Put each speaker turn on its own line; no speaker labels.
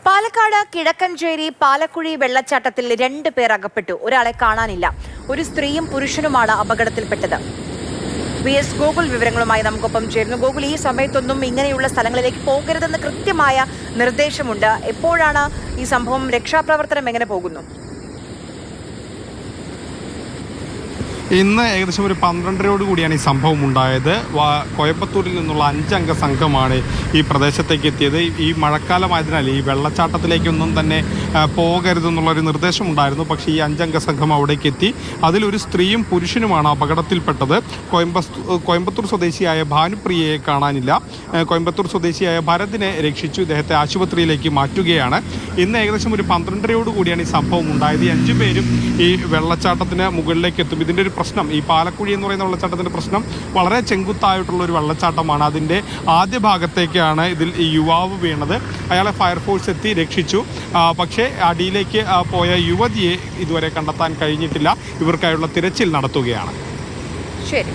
പാലക്കാട് കിഴക്കഞ്ചേരി പാലക്കുഴി വെള്ളച്ചാട്ടത്തിൽ 2 പേർ അകപ്പെട്ടു. ഒരാളെ കാണാനില്ല. ഒരു സ്ത്രീയും പുരുഷനുമാണ് അപകടത്തിൽപ്പെട്ടത്. VS ഗോകുൽ വിവരങ്ങളുമായി നമുക്കൊപ്പം ചേരുന്നു. ഗോകുൽ, ഈ സമയത്തൊന്നും ഇങ്ങനെയുള്ള സ്ഥലങ്ങളിലേക്ക് പോകരുതെന്ന് കൃത്യമായ നിർദ്ദേശമുണ്ട്. എപ്പോഴാണ് ഈ സംഭവം? രക്ഷാപ്രവർത്തനം എങ്ങനെ പോകുന്നു?
ഇന്ന് ഏകദേശം ഒരു 12:30 കൂടിയാണ് ഈ സംഭവം ഉണ്ടായത്. കോയമ്പത്തൂരിൽ നിന്നുള്ള 5 അംഗ സംഘമാണ് ഈ പ്രദേശത്തേക്ക് എത്തിയത്. ഈ മഴക്കാലമായതിനാൽ ഈ വെള്ളച്ചാട്ടത്തിലേക്കൊന്നും തന്നെ പോകരുതെന്നുള്ളൊരു നിർദ്ദേശമുണ്ടായിരുന്നു. പക്ഷേ ഈ 5 അംഗ സംഘം അവിടേക്ക് എത്തി. അതിലൊരു സ്ത്രീയും പുരുഷനുമാണ് അപകടത്തിൽപ്പെട്ടത്. കോയമ്പത്തൂർ സ്വദേശിയായ ഭാനുപ്രിയയെ കാണാനില്ല. കോയമ്പത്തൂർ സ്വദേശിയായ ഭരതിനെ രക്ഷിച്ചു. ഇദ്ദേഹത്തെ ആശുപത്രിയിലേക്ക് മാറ്റുകയാണ്. ഇന്ന് ഏകദേശം ഒരു 12:30 കൂടിയാണ് ഈ സംഭവം ഉണ്ടായത്. ഈ 5 പേരും ഈ വെള്ളച്ചാട്ടത്തിന് മുകളിലേക്ക് എത്തും. ഇതിൻ്റെ ഒരു പ്രശ്നം, ഈ പാലക്കുഴി എന്ന് പറയുന്ന വെള്ളച്ചാട്ടത്തിൻ്റെ പ്രശ്നം വളരെ ചെങ്കുത്തായിട്ടുള്ളൊരു വെള്ളച്ചാട്ടമാണ്. അതിൻ്റെ ആദ്യ ഭാഗത്തേക്കാണ് ഇതിൽ ഈ യുവാവ് വീണത്. അയാളെ ഫയർഫോഴ്സ് എത്തി രക്ഷിച്ചു. പക്ഷേ അടിയിലേക്ക് പോയ യുവതിയെ ഇതുവരെ കണ്ടെത്താൻ കഴിഞ്ഞിട്ടില്ല. ഇവർക്കായുള്ള തിരച്ചിൽ നടത്തുകയാണ്.
ശരി.